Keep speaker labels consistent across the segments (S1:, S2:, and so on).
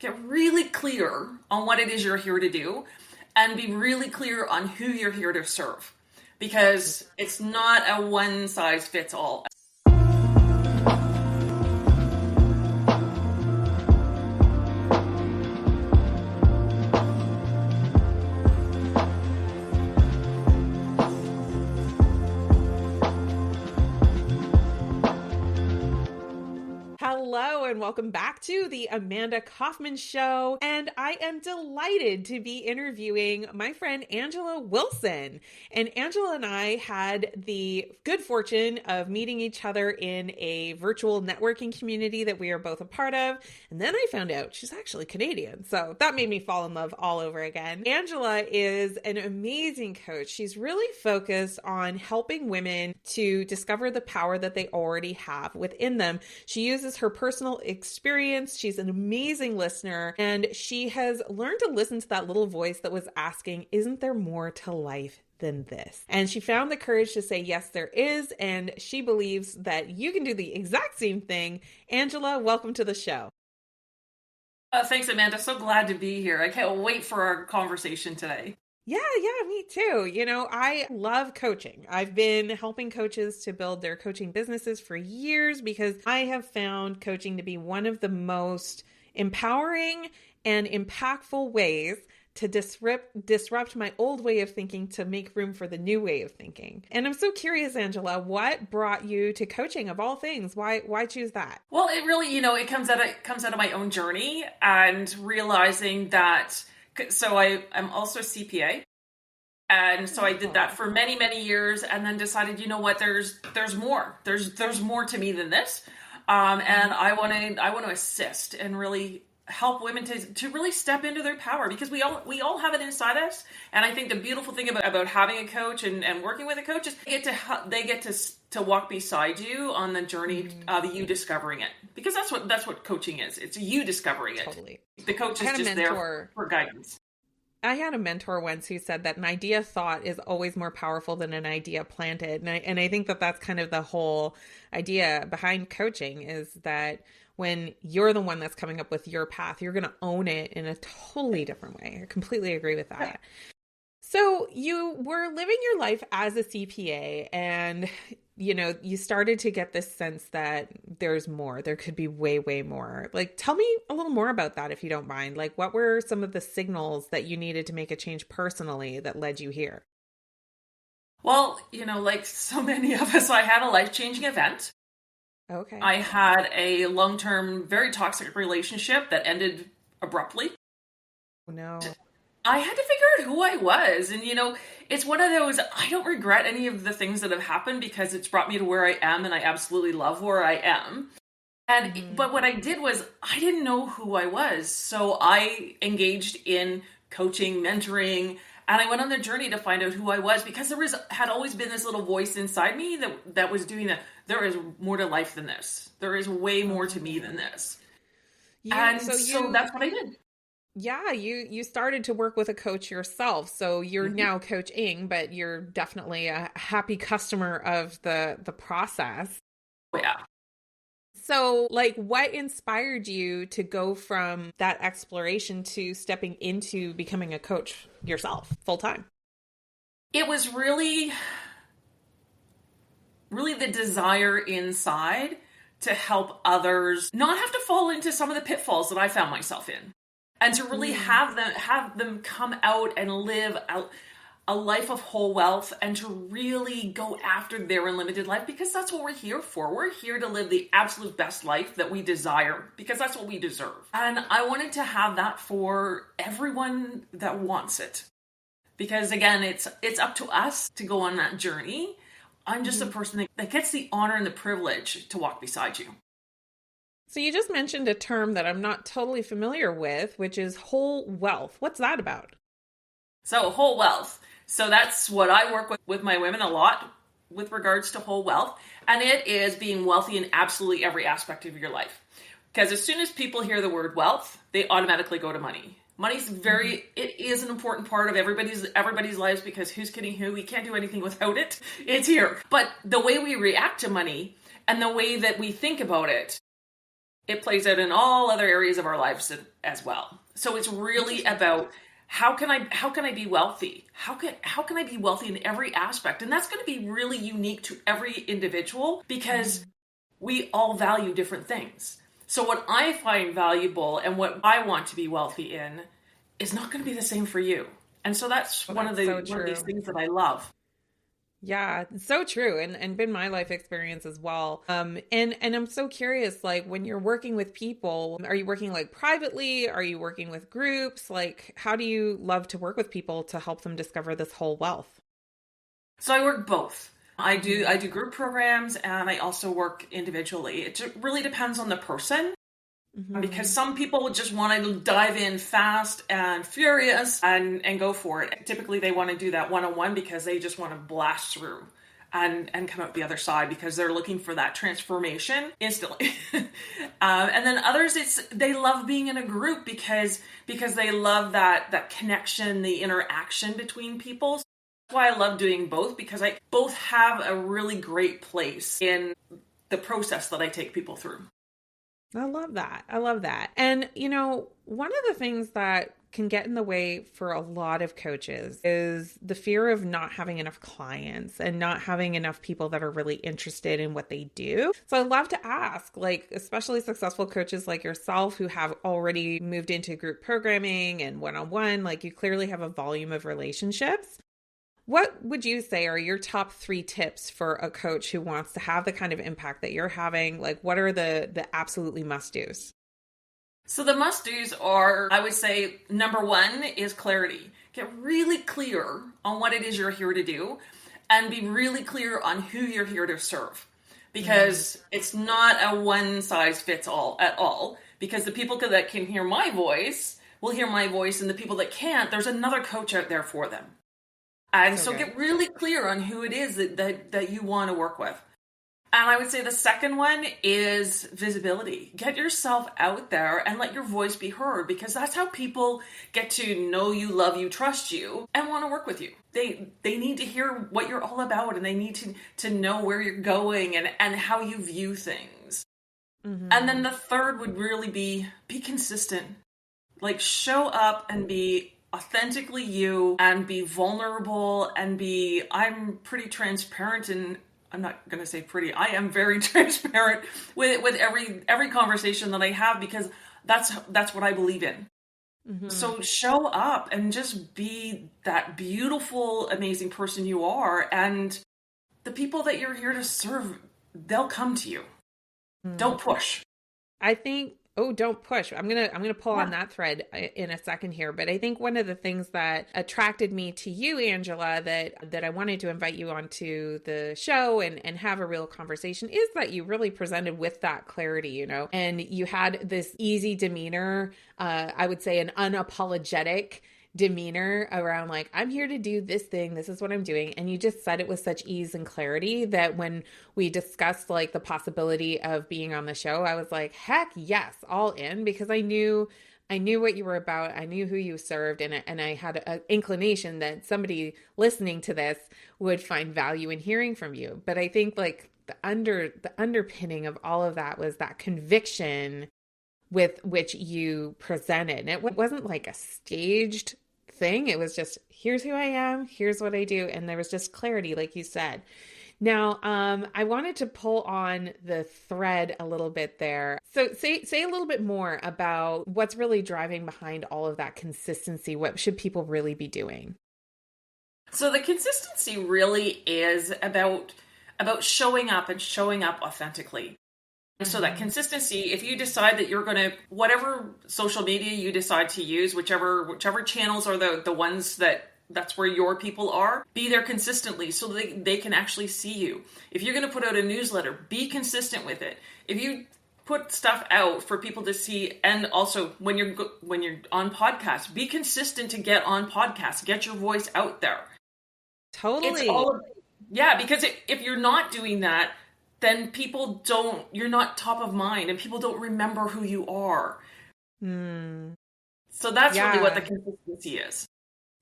S1: get really clear on what it is you're here to do and be really clear on who you're here to serve, because it's not a one size fits all.
S2: Hello and welcome back to the Amanda Kaufman Show. And I am delighted to be interviewing my friend Angela Wilson. And Angela and I had the good fortune of meeting each other in a virtual networking community that we are both a part of. And then I found out she's actually Canadian. So that made me fall in love all over again. Angela is an amazing coach. She's really focused on helping women to discover the power that they already have within them. She uses her personal experience. She's an amazing listener, and she has learned to listen to that little voice that was asking, isn't there more to life than this? And she found the courage to say, yes, there is. And she believes that you can do the exact same thing. Angela, welcome to the show.
S1: Thanks, Amanda. So glad to be here. I can't wait for our conversation today.
S2: Yeah, me too. You know, I love coaching. I've been helping coaches to build their coaching businesses for years because I have found coaching to be one of the most empowering and impactful ways to disrupt my old way of thinking to make room for the new way of thinking. And I'm so curious, Angela, what brought you to coaching of all things? Why choose that?
S1: Well, it really, it comes out of my own journey and realizing that. So I'm also a CPA. And so I did that for many, many years and then decided, you know what, there's more. There's more to me than this. And I want to assist and really help women to really step into their power, because we all have it inside us. And I think the beautiful thing about having a coach and working with a coach is they get to walk beside you on the journey of you discovering it, because that's what coaching is. It's you discovering it.
S2: Totally.
S1: The coach is just there for guidance.
S2: I had a mentor once who said that an idea thought is always more powerful than an idea planted. And I think that that's kind of the whole idea behind coaching, is that when you're the one that's coming up with your path, you're going to own it in a totally different way. I completely agree with that. Yeah. So you were living your life as a CPA, and you started to get this sense that there's more. There could be way, way more. Like, tell me a little more about that, if you don't mind. Like, what were some of the signals that you needed to make a change personally that led you here?
S1: Well, like so many of us, I had a life-changing event.
S2: Okay.
S1: I had a long-term, very toxic relationship that ended abruptly.
S2: Oh, no.
S1: I had to figure out who I was. And, it's one of those, I don't regret any of the things that have happened because it's brought me to where I am, and I absolutely love where I am. And, but what I did was I didn't know who I was. So I engaged in coaching, mentoring, and I went on the journey to find out who I was, because had always been this little voice inside me that was doing that. There is more to life than this. There is way more to me than this.
S2: Yeah,
S1: and so that's what I did.
S2: Yeah, you started to work with a coach yourself. So you're now coaching, but you're definitely a happy customer of the process.
S1: Yeah.
S2: So, like, what inspired you to go from that exploration to stepping into becoming a coach yourself full time?
S1: It was really the desire inside to help others not have to fall into some of the pitfalls that I found myself in. And to really have them come out and live a life of whole wealth, and to really go after their unlimited life, because that's what we're here for. We're here to live the absolute best life that we desire, because that's what we deserve. And I wanted to have that for everyone that wants it. Because again, it's up to us to go on that journey. I'm just a person that gets the honor and the privilege to walk beside you.
S2: So you just mentioned a term that I'm not totally familiar with, which is whole wealth. What's that about?
S1: So whole wealth. So that's what I work with my women a lot with regards to whole wealth. And it is being wealthy in absolutely every aspect of your life. Because as soon as people hear the word wealth, they automatically go to money. Money's it is an important part of everybody's lives, because who's kidding who? We can't do anything without it. It's here. But the way we react to money and the way that we think about it it plays out in all other areas of our lives as well. So it's really about how can I be wealthy? How can I be wealthy in every aspect? And that's going to be really unique to every individual because we all value different things. So what I find valuable and what I want to be wealthy in is not going to be the same for you. And so that's
S2: Well,
S1: one of
S2: that's so
S1: one of these
S2: true.
S1: things that I love.
S2: Yeah, it's so true, and been my life experience as well. And I'm so curious, like when you're working with people, are you working like privately? Are you working with groups? Like, how do you love to work with people to help them discover this whole wealth?
S1: So I work both. I do
S2: Mm-hmm.
S1: I do group programs and I also work individually. Really depends on the person because
S2: Mm-hmm.
S1: some people just want to dive in fast and furious and go for it. Typically they want to do that one-on-one because they just want to blast through and come out the other side because they're looking for that transformation instantly. And then others, it's they love being in a group because they love that connection, the interaction between people. That's why I love doing both because I both have a really great place in the process that I take people through.
S2: I love that. I love that. And, one of the things that can get in the way for a lot of coaches is the fear of not having enough clients and not having enough people that are really interested in what they do. So I love to ask, like, especially successful coaches like yourself who have already moved into group programming and one on one, like, you clearly have a volume of relationships. What would you say are your top 3 tips for a coach who wants to have the kind of impact that you're having? Like, what are the absolutely must-dos?
S1: So the must-dos are, I would say, number one is clarity. Get really clear on what it is you're here to do and be really clear on who you're here to serve.
S2: Mm,
S1: Because it's not a one size fits all at all. Because the people that can hear my voice will hear my voice, and the people that can't, there's another coach out there for them. And
S2: so
S1: so
S2: good.
S1: get really clear on who it is that you want to work with. And I would say the second one is visibility. Get yourself out there and let your voice be heard because that's how people get to know you, love you, trust you, and want to work with you. They need to hear what you're all about and they need to know where you're going and how you view things. And then
S2: Hmm.
S1: the third would really be consistent. Like show up and be authentically you and be vulnerable and be I'm pretty transparent and I'm not going to say pretty. I am very transparent with every conversation that I have because that's what I believe in.
S2: Hmm.
S1: So show up and just be that beautiful, amazing person you are and the people that you're here to serve, they'll come to you. Don't push.
S2: I think, oh, don't push. I'm gonna pull on
S1: Yeah.
S2: that thread in a second here, but I think one of the things that attracted me to you, Angela, that I wanted to invite you onto the show and have a real conversation is that you really presented with that clarity, and you had this easy demeanor, I would say an unapologetic demeanor around like I'm here to do this thing, this is what I'm doing, and you just said it with such ease and clarity that when we discussed like the possibility of being on the show, I was like, heck yes, all in, because I knew what you were about. I knew who you served, and I had an inclination that somebody listening to this would find value in hearing from you. But I think like the underpinning of all of that was that conviction with which you presented. And it wasn't like a staged thing. It was just, here's who I am, here's what I do. And there was just clarity, like you said. Now, I wanted to pull on the thread a little bit there. So say a little bit more about what's really driving behind all of that consistency. What should people really be doing?
S1: So the consistency really is about showing up and showing up authentically. So that
S2: Mm-hmm.
S1: consistency, if you decide that you're going to whatever social media you decide to use, whichever channels are the ones that's where your people are, be there consistently so they can actually see you. If you're going to put out a newsletter, be consistent with it. If you put stuff out for people to see, and also when you're on podcasts, be consistent to get on podcasts, get your voice out there. It's
S2: Totally.
S1: all, yeah, because if you're not doing that, then you're not top of mind and people don't remember who you are.
S2: Hmm.
S1: So that's really what the
S2: Yeah.
S1: consistency is.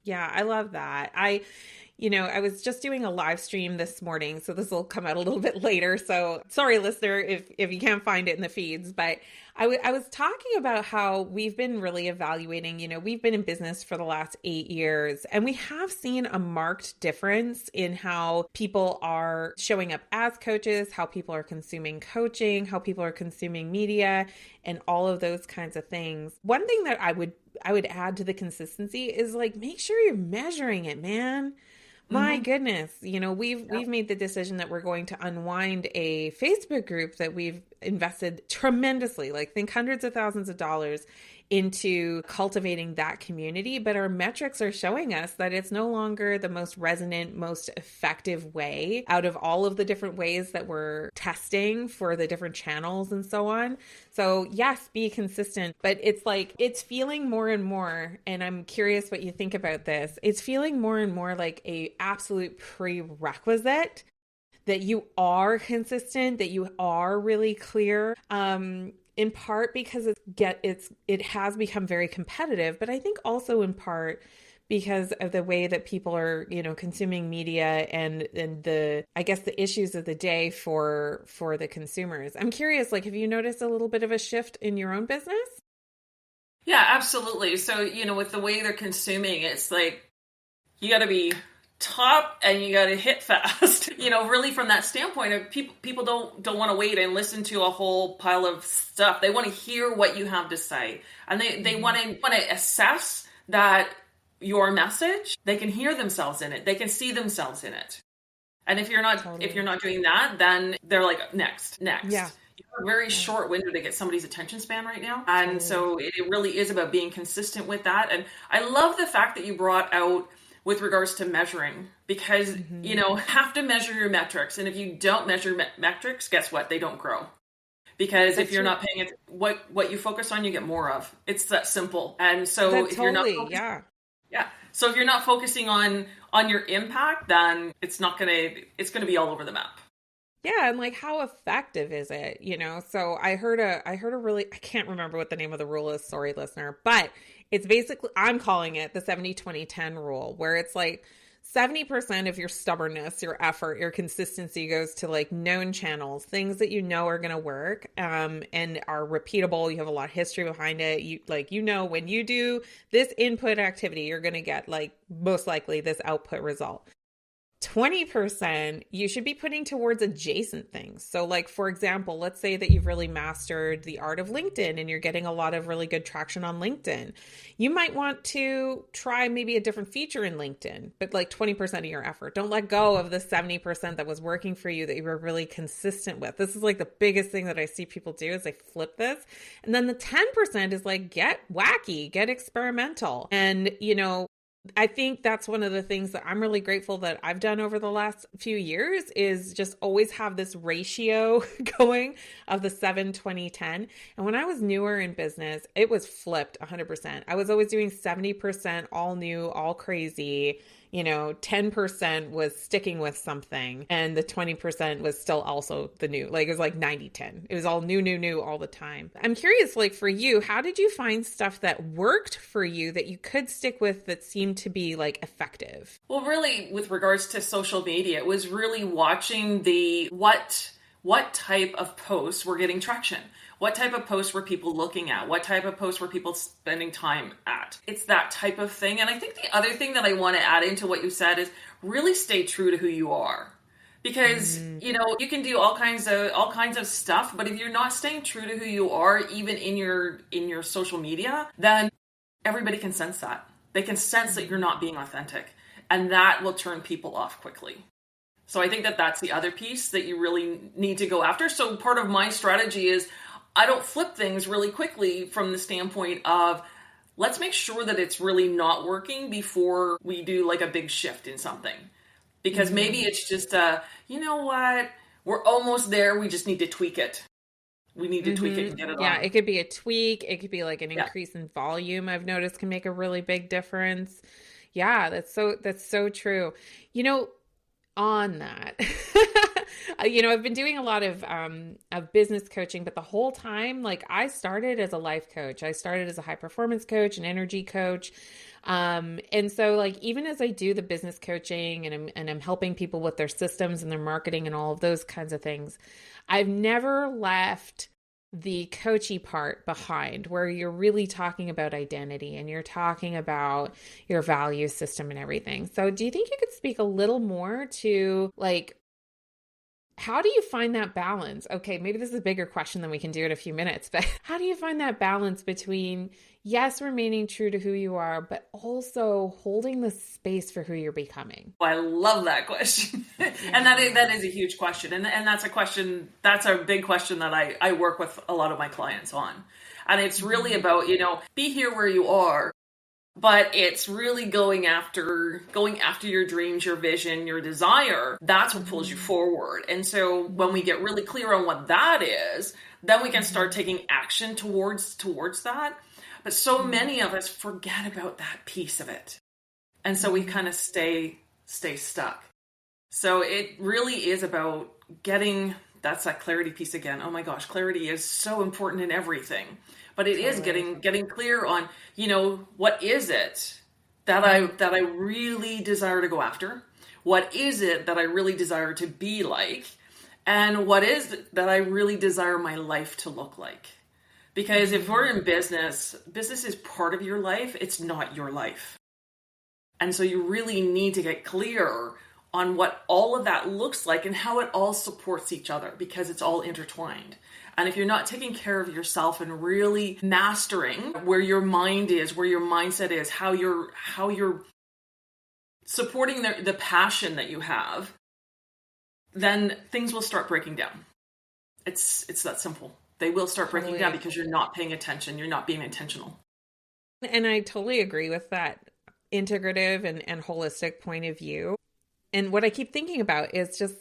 S2: Yeah, I love that. I was just doing a live stream this morning, so this will come out a little bit later. So sorry, listener, if you can't find it in the feeds, but I was talking about how we've been really evaluating, we've been in business for the last 8 years, and we have seen a marked difference in how people are showing up as coaches, how people are consuming coaching, how people are consuming media, and all of those kinds of things. One thing that I would add to the consistency is like, make sure you're measuring it, man. My
S1: Mm-hmm.
S2: goodness, we've made the decision that we're going to unwind a Facebook group that we've invested tremendously, like think hundreds of thousands of dollars into cultivating that community, but our metrics are showing us that it's no longer the most resonant, most effective way out of all of the different ways that we're testing for the different channels and so on. So yes, be consistent, but it's like, it's feeling more and more, and I'm curious what you think about this. It's feeling more and more like a absolute prerequisite that you are consistent, that you are really clear. In part because it has become very competitive, but I think also in part because of the way that people are, consuming media and the, I guess, the issues of the day for the consumers. I'm curious, like, have you noticed a little bit of a shift in your own business?
S1: Yeah, absolutely. So, with the way they're consuming, it's like you got to be top and you got to hit fast. Really from that standpoint of people don't want to wait and listen to a whole pile of stuff. They want to hear what you have to say, and they want to assess that your message. They can hear themselves in it. They can see themselves in it. And if you're not
S2: Totally.
S1: if you're not doing that, then they're like next.
S2: Yeah.
S1: You have a very short window to get somebody's attention span right now. And so it really is about being consistent with that. And I love the fact that you brought out with regards to measuring, because, have to measure your metrics. And if you don't measure metrics, guess what? They don't grow. Because if you're not paying it, what you focus on, you get more of. It's that simple. And so if you're not So if you're not focusing on your impact, then it's going to be all over the map.
S2: Yeah, and like how effective is it? So I heard a really, I can't remember what the name of the rule is, sorry listener, but it's basically, I'm calling it the 70-20-10 rule, where it's like 70% of your stubbornness, your effort, your consistency goes to like known channels, things that are going to work, and are repeatable. You have a lot of history behind it. When you do this input activity, you're going to get like most likely this output result. 20% you should be putting towards adjacent things. So like, for example, let's say that you've really mastered the art of LinkedIn and you're getting a lot of really good traction on LinkedIn. You might want to try maybe a different feature in LinkedIn, but like 20% of your effort. Don't let go of the 70% that was working for you that you were really consistent with. This is like the biggest thing that I see people do is they flip this. And then the 10% is like, get wacky, get experimental. And, I think that's one of the things that I'm really grateful that I've done over the last few years is just always have this ratio going of the 7-20-10. And when I was newer in business, it was flipped 100%. I was always doing 70% all new, all crazy. 10% was sticking with something, and the 20% was still also the new. Like it was like 90-10. It was all new all the time. I'm curious, like for you, how did you find stuff that worked for you that you could stick with that seemed to be like effective?
S1: Well, really, with regards to social media, it was really watching what type of posts were getting traction. What type of posts were people looking at? What type of posts were people spending time at? It's that type of thing. And I think the other thing that I want to add into what you said is really stay true to who you are. Because, you can do all kinds of stuff, but if you're not staying true to who you are, even in your social media, then everybody can sense that. They can sense that you're not being authentic, and that will turn people off quickly. So I think that that's the other piece that you really need to go after. So part of my strategy is I don't flip things really quickly from the standpoint of let's make sure that it's really not working before we do like a big shift in something. Because maybe it's just, you know what, we're almost there. We just need to tweak it. We need to tweak it and get it on.
S2: Yeah, it could be a tweak. It could be like an increase in volume, I've noticed can make a really big difference. Yeah, that's so true. On that, I've been doing a lot of business coaching, but the whole time, like I started as a life coach. I started as a high performance coach, an energy coach. And so like, even as I do the business coaching and I'm helping people with their systems and their marketing and all of those kinds of things, I've never left the coachy part behind, where you're really talking about identity and you're talking about your value system and everything. So do you think you could speak a little more to like, how do you find that balance? Okay, maybe this is a bigger question than we can do in a few minutes, but how do you find that balance between, yes, remaining true to who you are, but also holding the space for who you're becoming?
S1: I love that question. And that is a huge question. And that's a question, that's a big question that I work with a lot of my clients on. And it's really about, be here where you are, but it's really going after your dreams, your vision, your desire. That's what pulls you forward. And so when we get really clear on what that is, then we can start taking action towards that. But so many of us forget about that piece of it. And so we kind of stay stuck. So it really is about that's that clarity piece again. Oh my gosh, clarity is so important in everything. But it is getting clear on, what is it that I really desire to go after? What is it that I really desire to be like? And what is it that I really desire my life to look like? Because if we're in business is part of your life, it's not your life. And so you really need to get clear on what all of that looks like and how it all supports each other, because it's all intertwined. And if you're not taking care of yourself and really mastering where your mind is, where your mindset is, how you're supporting the passion that you have, then things will start breaking down. It's that simple. They will start breaking down because you're not paying attention. You're not being intentional.
S2: And I totally agree with that integrative and holistic point of view. And what I keep thinking about is just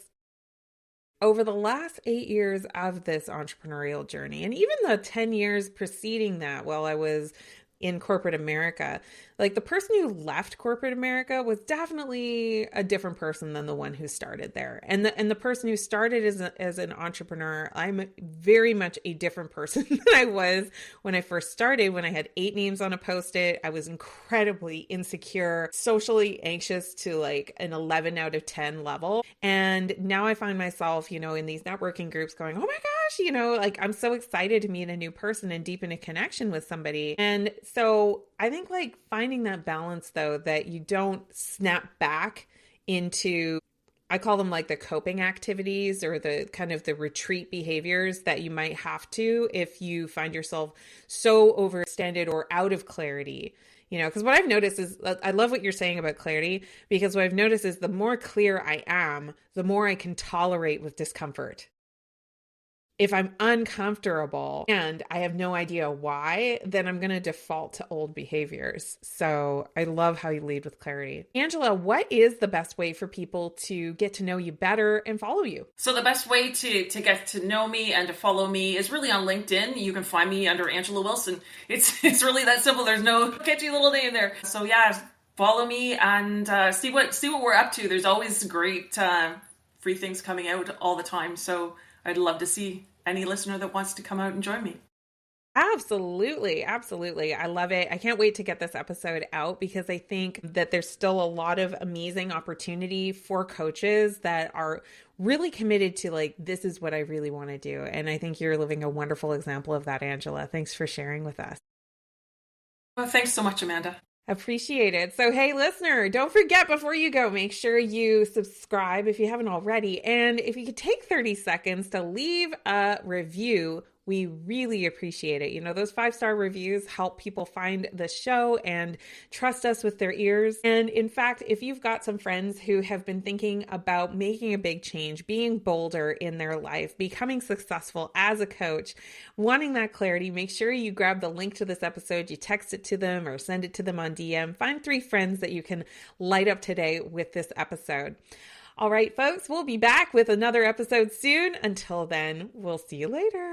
S2: over the last 8 years of this entrepreneurial journey, and even the 10 years preceding that while I was in corporate America, like the person who left corporate America was definitely a different person than the one who started there. And the person who started as an entrepreneur, I'm very much a different person than I was when I first started, when I had 8 names on a Post-it. I was incredibly insecure, socially anxious to like an 11 out of 10 level. And now I find myself, in these networking groups going, oh my gosh, like I'm so excited to meet a new person and deepen a connection with somebody. And so I think like finding that balance though, that you don't snap back into, I call them like the coping activities or the kind of the retreat behaviors that you might have to if you find yourself so overextended or out of clarity. Because what I've noticed is, I love what you're saying about clarity, because what I've noticed is the more clear I am, the more I can tolerate with discomfort. If I'm uncomfortable and I have no idea why, then I'm going to default to old behaviors. So I love how you lead with clarity. Angela, what is the best way for people to get to know you better and follow you?
S1: So the best way to get to know me and to follow me is really on LinkedIn. You can find me under Angela Wilson. It's really that simple. There's no catchy little name there. So yeah, follow me and see what we're up to. There's always great free things coming out all the time. So I'd love to see any listener that wants to come out and join me.
S2: Absolutely. Absolutely. I love it. I can't wait to get this episode out, because I think that there's still a lot of amazing opportunity for coaches that are really committed to like, this is what I really want to do. And I think you're living a wonderful example of that, Angela. Thanks for sharing with us.
S1: Well, thanks so much, Amanda.
S2: Appreciate it. So, hey, listener, don't forget before you go, make sure you subscribe if you haven't already. And if you could take 30 seconds to leave a review, we really appreciate it. Those 5-star reviews help people find the show and trust us with their ears. And in fact, if you've got some friends who have been thinking about making a big change, being bolder in their life, becoming successful as a coach, wanting that clarity, make sure you grab the link to this episode, you text it to them or send it to them on DM. Find 3 friends that you can light up today with this episode. All right, folks, we'll be back with another episode soon. Until then, we'll see you later.